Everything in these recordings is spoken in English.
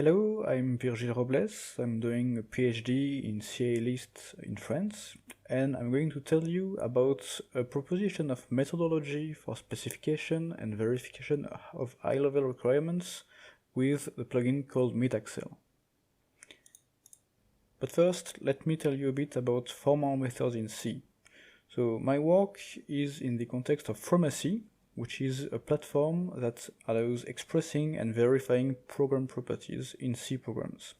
Hello, I'm Virgile Robles. I'm doing a PhD in CA List in France, and I'm going to tell you about a proposition of methodology for specification and verification of high-level requirements with the plugin called MetAcsl. But first, let me tell you a bit about formal methods in C. So my work is in the context of Frama-C, which is a platform that allows expressing and verifying program properties in C programs.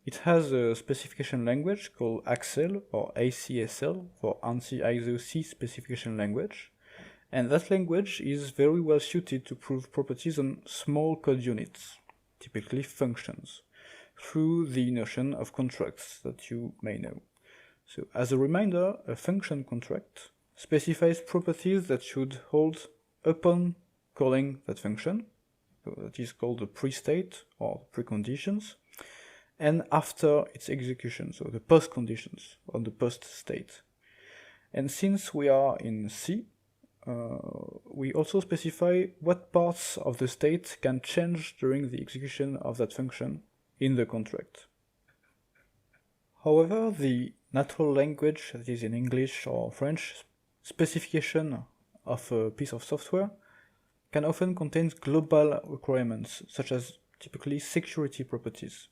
It has a specification language called ACSL or ACSL for Anti-ISO C specification language, and that language is very well suited to prove properties on small code units, typically functions, through the notion of contracts that you may know. So as a reminder, a function contract specifies properties that should hold upon calling that function, so that is called the pre-state or preconditions, and after its execution, so the post-conditions or the post-state. And since we are in C, we also specify what parts of the state can change during the execution of that function in the contract. However, the natural language, that is in English or French, specification of a piece of software can often contain global requirements, such as typically security properties.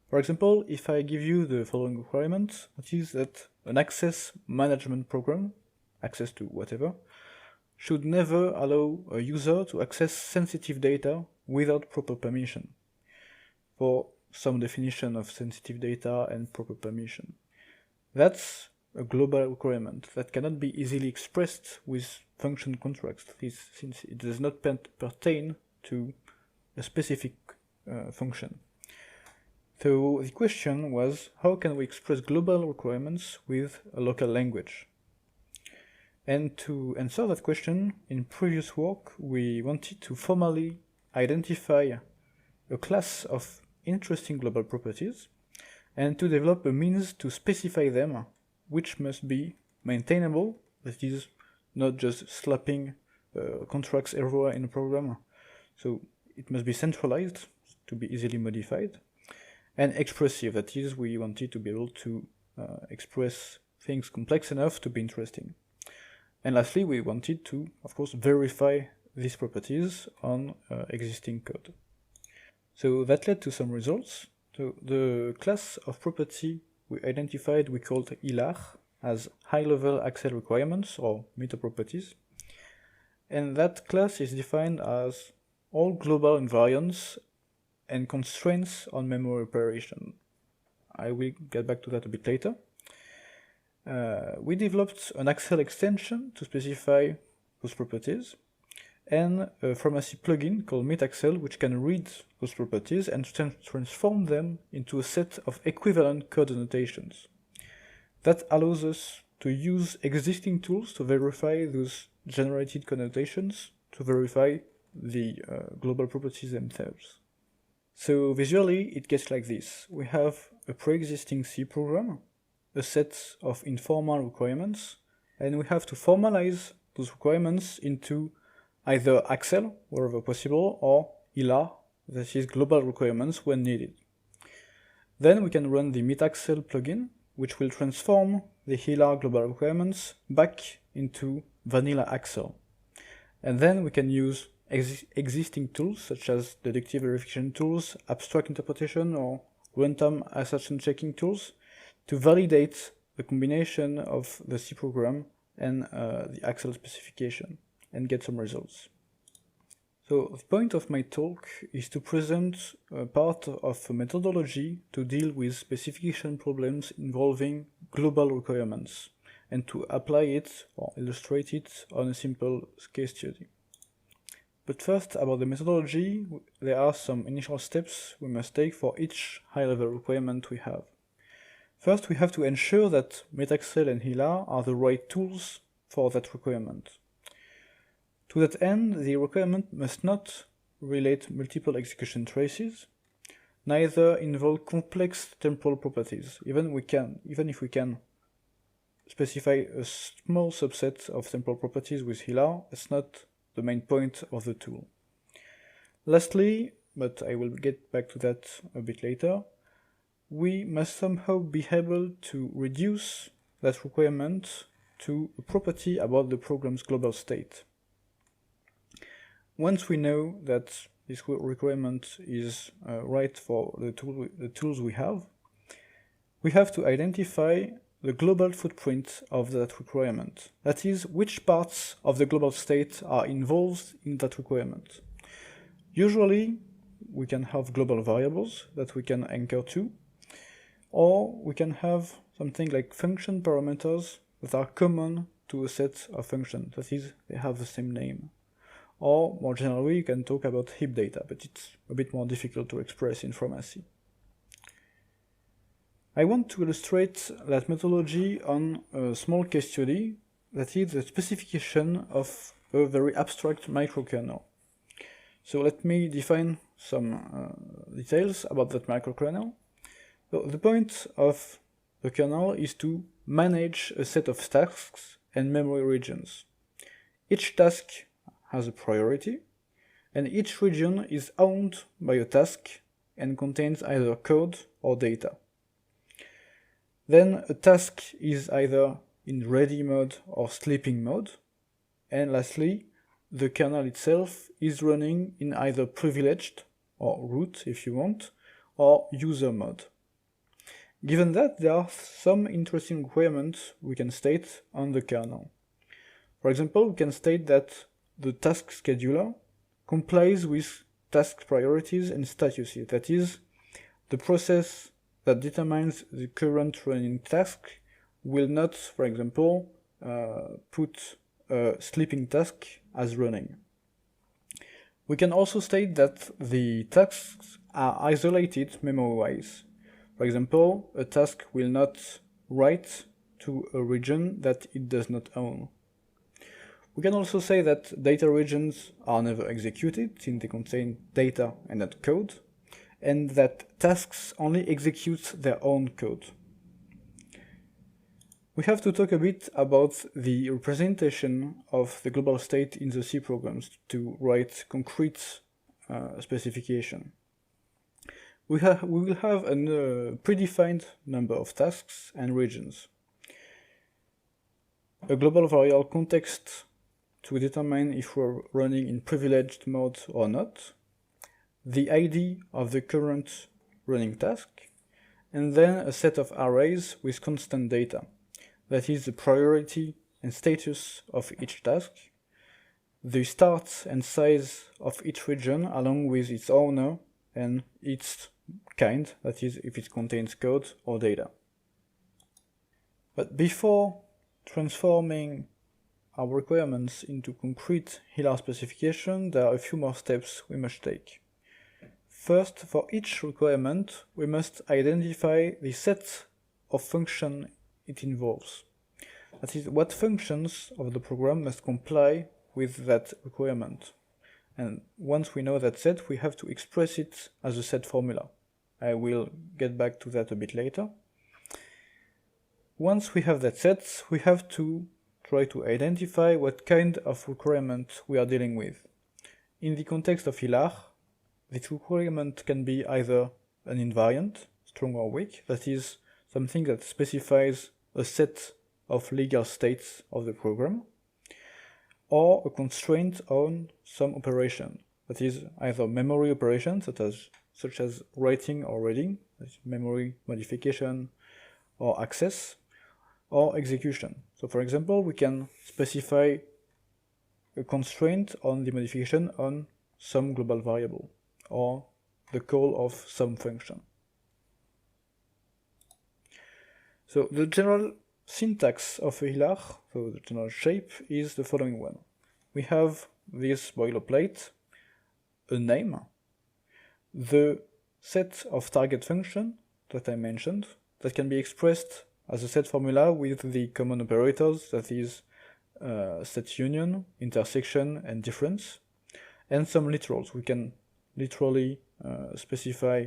For example, if I give you the following requirement, that is that an access management program, access to whatever, should never allow a user to access sensitive data without proper permission, for some definition of sensitive data and proper permission. That's a global requirement that cannot be easily expressed with function contracts, since it does not pertain to a specific function. So the question was, how can we express global requirements with a local language? And to answer that question, in previous work we wanted to formally identify a class of interesting global properties and to develop a means to specify them, which must be maintainable, that is, not just slapping contracts everywhere in a program. So it must be centralized to be easily modified, and expressive, that is, we wanted to be able to express things complex enough to be interesting. And lastly, we wanted to, of course, verify these properties on existing code. So that led to some results. So the class of property we identified we called HILARE as high-level ACSL requirements or meta-properties. And that class is defined as all global invariants and constraints on memory operation. I will get back to that a bit later. We developed an ACSL extension to specify those properties, and a Frama-C plugin called MetAcsl, which can read those properties and transform them into a set of equivalent code annotations. That allows us to use existing tools to verify those generated connotations, to verify the global properties themselves. So visually, it gets like this. We have a pre-existing C program, a set of informal requirements, and we have to formalize those requirements into either ACSL, wherever possible, or HILARE, that is global requirements when needed. Then we can run the MetAcsl plugin, which will transform the HILARE global requirements back into vanilla ACSL. And then we can use existing tools, such as deductive verification tools, abstract interpretation, or runtime assertion checking tools, to validate the combination of the C program and the ACSL specification, and get some results. So the point of my talk is to present a part of a methodology to deal with specification problems involving global requirements, and to apply it or illustrate it on a simple case study. But first, about the methodology, there are some initial steps we must take for each high-level requirement we have. First, we have to ensure that MetAcsl and HILARE are the right tools for that requirement. To that end, the requirement must not relate multiple execution traces, neither involve complex temporal properties, even if we can specify a small subset of temporal properties with HILARE, it's not the main point of the tool. Lastly, but I will get back to that a bit later, we must somehow be able to reduce that requirement to a property about the program's global state. Once we know that this requirement is right for the tools we have to identify the global footprint of that requirement. That is, which parts of the global state are involved in that requirement. Usually, we can have global variables that we can anchor to, or we can have something like function parameters that are common to a set of functions, that is, they have the same name. Or, more generally, you can talk about heap data, but it's a bit more difficult to express in Frama-C. I want to illustrate that methodology on a small case study, that is the specification of a very abstract microkernel. So let me define some details about that microkernel. So the point of the kernel is to manage a set of tasks and memory regions. Each task has a priority, and each region is owned by a task and contains either code or data. Then a task is either in ready mode or sleeping mode, and lastly, the kernel itself is running in either privileged, or root if you want, or user mode. Given that, there are some interesting requirements we can state on the kernel. For example, we can state that the task scheduler complies with task priorities and statuses, that is, the process that determines the current running task will not, for example, put a sleeping task as running. We can also state that the tasks are isolated memory-wise. For example, a task will not write to a region that it does not own. We can also say that data regions are never executed, since they contain data and not code, and that tasks only execute their own code. We have to talk a bit about the representation of the global state in the C programs to write concrete specification. We will have a predefined number of tasks and regions. A global variable context to determine if we're running in privileged mode or not, the ID of the current running task, and then a set of arrays with constant data, that is the priority and status of each task, the start and size of each region along with its owner and its kind, that is if it contains code or data. But before transforming our requirements into concrete HILARE specification, there are a few more steps we must take. First, for each requirement, we must identify the set of functions it involves. That is, what functions of the program must comply with that requirement. And once we know that set, we have to express it as a set formula. I will get back to that a bit later. Once we have that set, we have to try to identify what kind of requirement we are dealing with. In the context of HILARE, this requirement can be either an invariant, strong or weak, that is, something that specifies a set of legal states of the program, or a constraint on some operation, that is, either memory operations, such as writing or reading, that is memory modification or access, or execution. So for example, we can specify a constraint on the modification on some global variable, or the call of some function. So the general syntax of a HILARE, so the general shape, is the following one. We have this boilerplate, a name, the set of target function that I mentioned, that can be expressed as a set formula with the common operators, that is set union, intersection, and difference, and some literals. We can literally specify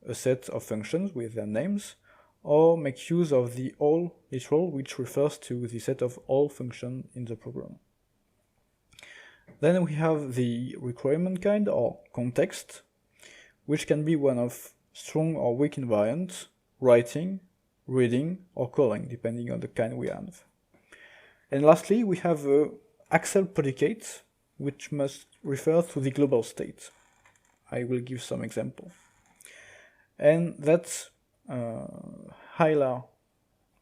a set of functions with their names, or make use of the all literal, which refers to the set of all functions in the program. Then we have the requirement kind, or context. which can be one of strong or weak invariant, writing, reading, or calling, depending on the kind we have. And lastly, we have a ACL predicate, which must refer to the global state. I will give some example. And that HILARE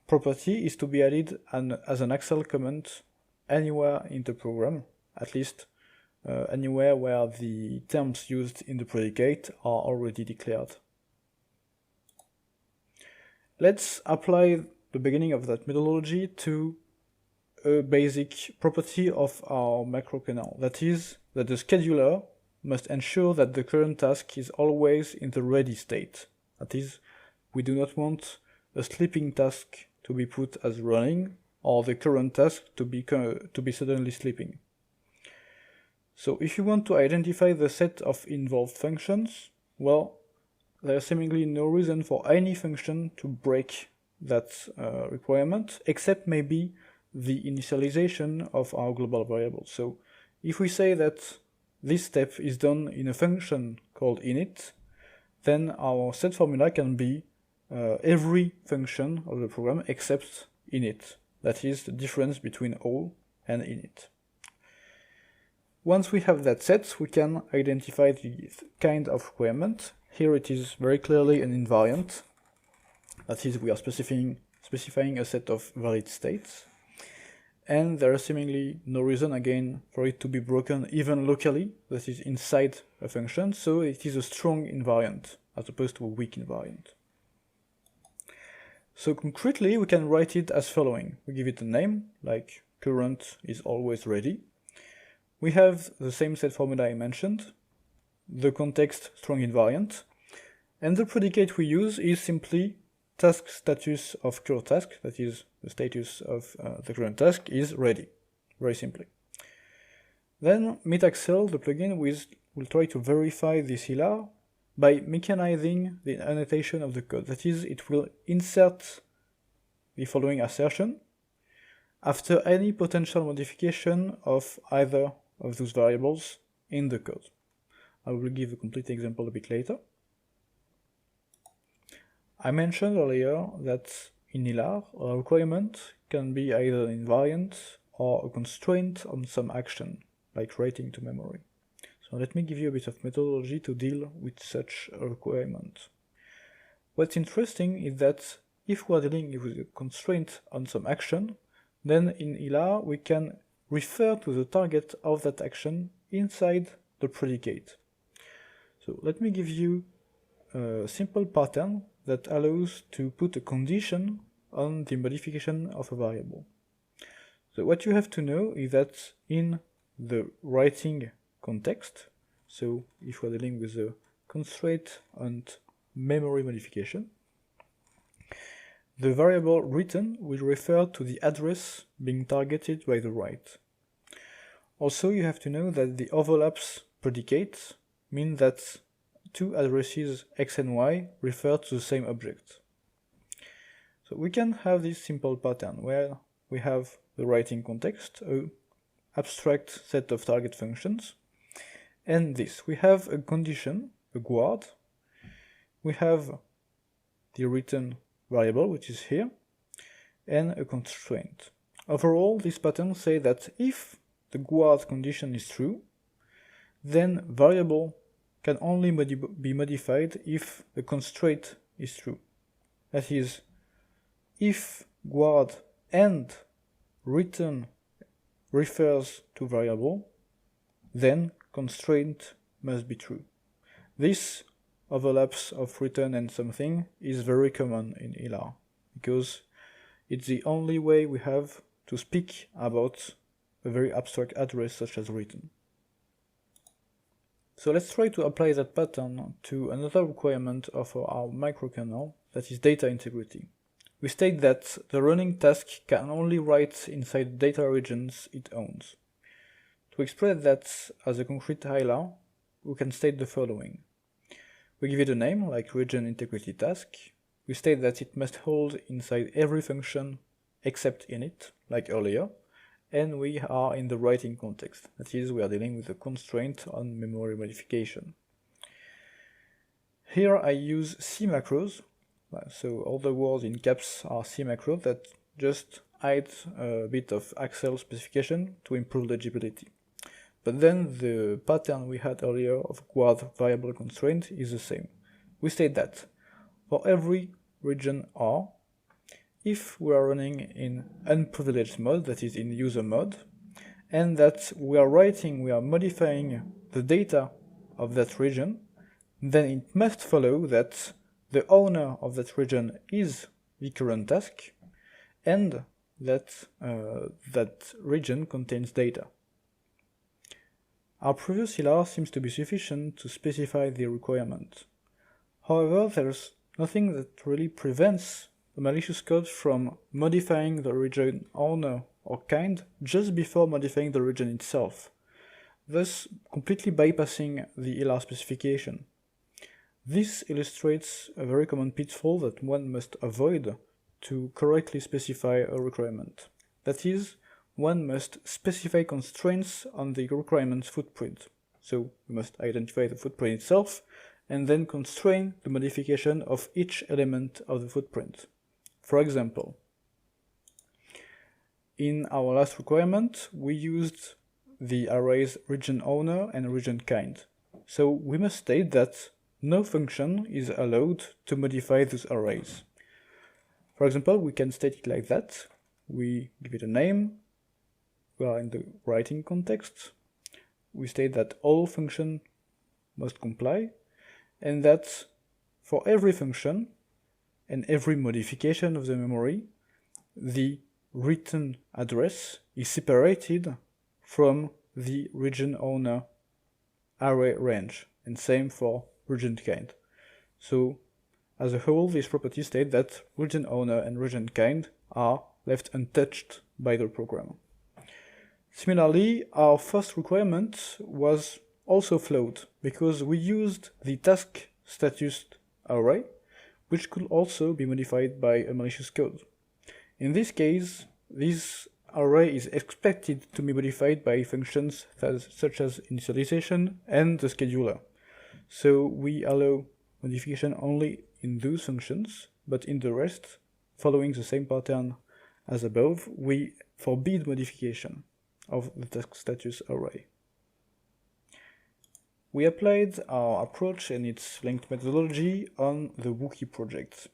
property is to be added as an ACL comment anywhere in the program, at least anywhere where the terms used in the predicate are already declared. Let's apply the beginning of that methodology to a basic property of our microkernel. That is, that the scheduler must ensure that the current task is always in the ready state. That is, we do not want a sleeping task to be put as running, or the current task to be suddenly sleeping. So if you want to identify the set of involved functions, well, there is seemingly no reason for any function to break that requirement, except maybe the initialization of our global variable. So if we say that this step is done in a function called init, then our set formula can be every function of the program except init. That is the difference between all and init. Once we have that set, we can identify the kind of requirement. Here it is very clearly an invariant. That is, we are specifying a set of valid states. And there is seemingly no reason, again, for it to be broken even locally, that is inside a function, so it is a strong invariant, as opposed to a weak invariant. So concretely, we can write it as following. We give it a name, like current is always ready. We have the same set formula I mentioned, the context strong invariant, and the predicate we use is simply task status of current task, that is, the status of the current task is ready, very simply. Then MetAcsl, the plugin, will try to verify this HILARE by mechanizing the annotation of the code. That is, it will insert the following assertion after any potential modification of either of those variables in the code. I will give a complete example a bit later. I mentioned earlier that in HILARE, a requirement can be either an invariant or a constraint on some action, like writing to memory. So let me give you a bit of methodology to deal with such a requirement. What's interesting is that if we are dealing with a constraint on some action, then in HILARE we can refer to the target of that action inside the predicate. So let me give you a simple pattern that allows to put a condition on the modification of a variable. So what you have to know is that in the writing context, so if we're dealing with a constraint and memory modification, the variable written will refer to the address being targeted by the write. Also, you have to know that the overlaps predicates mean that two addresses x and y refer to the same object. So we can have this simple pattern where we have the writing context, an abstract set of target functions, and this. We have a condition, a guard, we have the written variable, which is here, and a constraint. Overall, this pattern says that if the guard condition is true, then variable can only be modified if the constraint is true. That is, if guard and written refers to variable, then constraint must be true. This overlaps of written and something is very common in HILARE, because it's the only way we have to speak about a very abstract address such as written. So let's try to apply that pattern to another requirement of our microkernel, that is data integrity. We state that the running task can only write inside the data regions it owns. To express that as a concrete HILARE, we can state the following. We give it a name, like region integrity task. We state that it must hold inside every function except init, like earlier, and we are in the writing context. That is, we are dealing with a constraint on memory modification. Here I use C macros, so all the words in caps are C macros that just add a bit of Axel specification to improve legibility. But then the pattern we had earlier of guard variable constraint is the same. We state that for every region R, if we are running in unprivileged mode, that is in user mode, and that we are modifying the data of that region, then it must follow that the owner of that region is the current task, and that that region contains data. Our previous HILARE seems to be sufficient to specify the requirement. However, there's nothing that really prevents the malicious code from modifying the region owner or kind just before modifying the region itself, thus completely bypassing the HILARE specification. This illustrates a very common pitfall that one must avoid to correctly specify a requirement. That is, one must specify constraints on the requirement's footprint. So we must identify the footprint itself and then constrain the modification of each element of the footprint. For example, in our last requirement, we used the arrays region owner and region kind. So we must state that no function is allowed to modify those arrays. For example, we can state it like that. We give it a name. We are in the writing context. We state that all functions must comply, and that for every function and every modification of the memory, the return address is separated from the region owner array range, and same for region kind. So, as a whole, these properties state that region owner and region kind are left untouched by the program. Similarly, our first requirement was also flawed because we used the task status array, which could also be modified by a malicious code. In this case, this array is expected to be modified by functions such as initialization and the scheduler. So we allow modification only in those functions, but in the rest, following the same pattern as above, we forbid modification of the task status array. We applied our approach and its linked methodology on the Wookey project.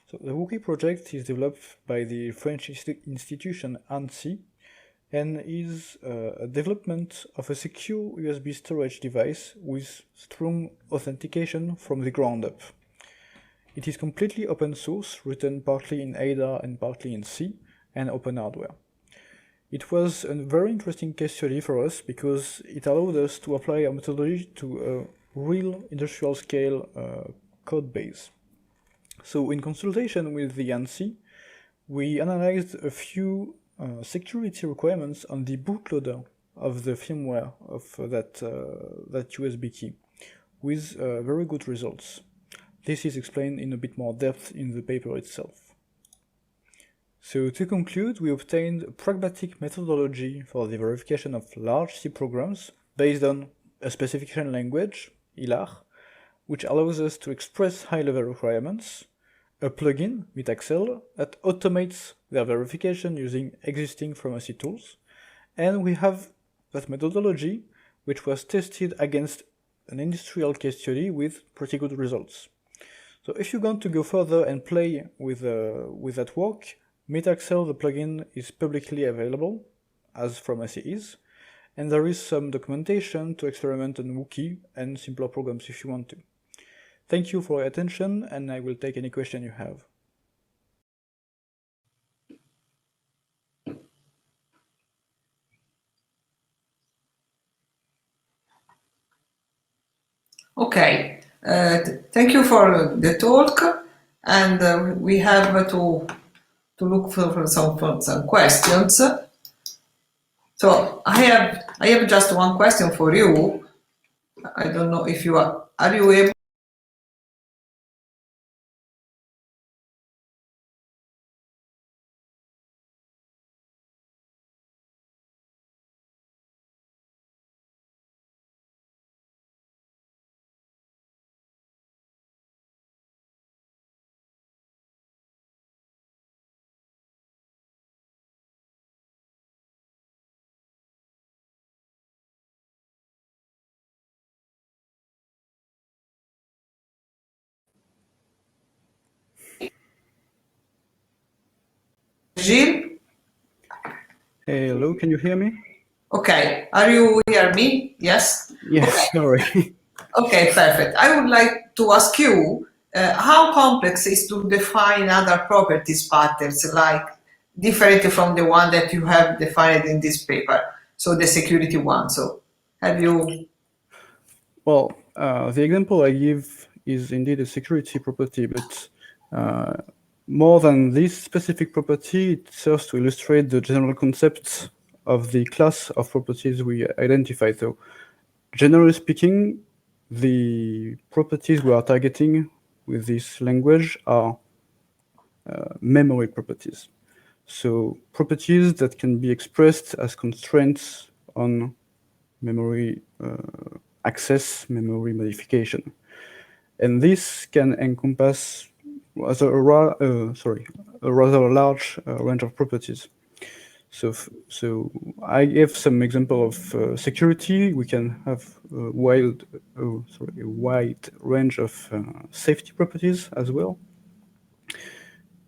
So the Wookey project is developed by the French institution ANSI and is a development of a secure USB storage device with strong authentication from the ground up. It is completely open source, written partly in Ada and partly in C, and open hardware. It was a very interesting case study for us because it allowed us to apply our methodology to a real industrial scale code base. So in consultation with the ANSI, we analyzed a few security requirements on the bootloader of the firmware of that USB key, with very good results. This is explained in a bit more depth in the paper itself. So to conclude, we obtained a pragmatic methodology for the verification of large C programs based on a specification language, HILARE, which allows us to express high-level requirements, a plugin, MetAcsl, that automates their verification using existing Frama-C tools, and we have that methodology which was tested against an industrial case study with pretty good results. So if you want to go further and play with that work, MetAcsl, the plugin, is publicly available, as Frama-C is, and there is some documentation to experiment on Wookey and simpler programs if you want to. Thank you for your attention, and I will take any question you have. Okay, thank you for the talk, and we have to look for some questions. So I have just one question for you. I don't know if you are you able Gilles? Hello, can you hear me? Okay, are you hear me? Yes? Yes, Okay. sorry. Okay, perfect. I would like to ask you, how complex is to define other properties patterns, like different from the one that you have defined in this paper, so the security one. So have you... Well, the example I give is indeed a security property, but more than this specific property, it serves to illustrate the general concept of the class of properties we identify. So, generally speaking, the properties we are targeting with this language are memory properties. So, properties that can be expressed as constraints on memory access, memory modification. And this can encompass a rather large range of properties. So I gave some example of security. We can have a wide range of safety properties as well.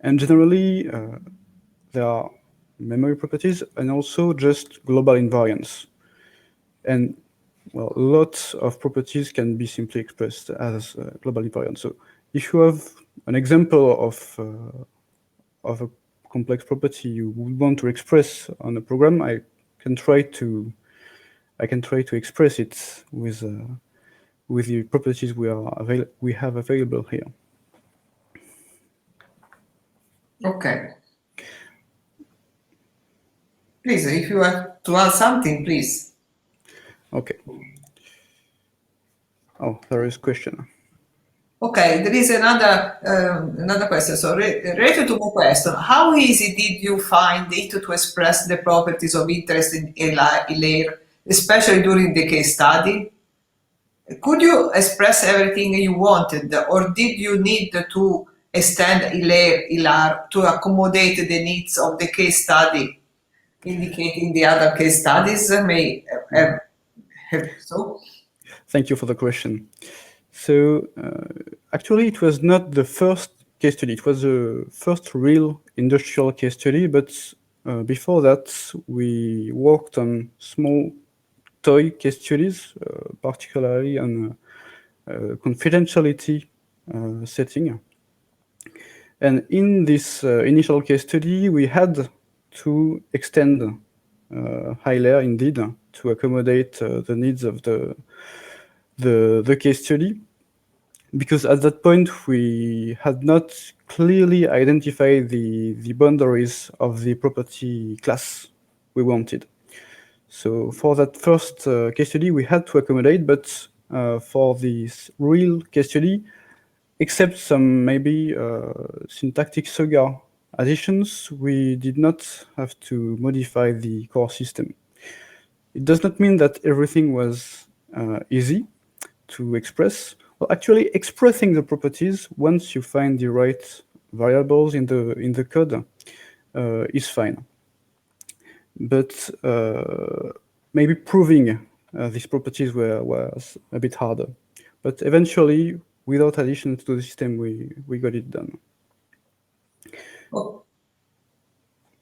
And generally, there are memory properties and also just global invariants. And well, lots of properties can be simply expressed as global invariants. So if you have an example of a complex property you would want to express on a program, I can try to express it with the properties we have available here. Okay. Please, if you have to add something, please. Okay. Oh, there is a question. Okay, there is another question. So related to my question, how easy did you find it to express the properties of interest in HILARE, especially during the case study? Could you express everything you wanted, or did you need to extend HILARE to accommodate the needs of the case study, indicating the other case studies may have so? Thank you for the question. So actually, it was not the first case study. It was the first real industrial case study, but before that, we worked on small toy case studies, particularly on confidentiality setting. And in this initial case study, we had to extend HILARE indeed to accommodate the needs of the case study, because at that point we had not clearly identified the boundaries of the property class we wanted. So for that first case study, we had to accommodate, but for this real case study, except some maybe syntactic saga additions, we did not have to modify the core system. It does not mean that everything was easy to express. Well, actually, expressing the properties once you find the right variables in the code is fine. But maybe proving these properties was a bit harder. But eventually, without addition to the system, we got it done. Oh.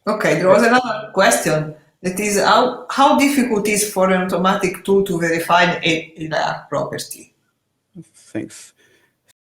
Okay, there was another question. That is, how difficult is for an automatic tool to verify a property? Thanks.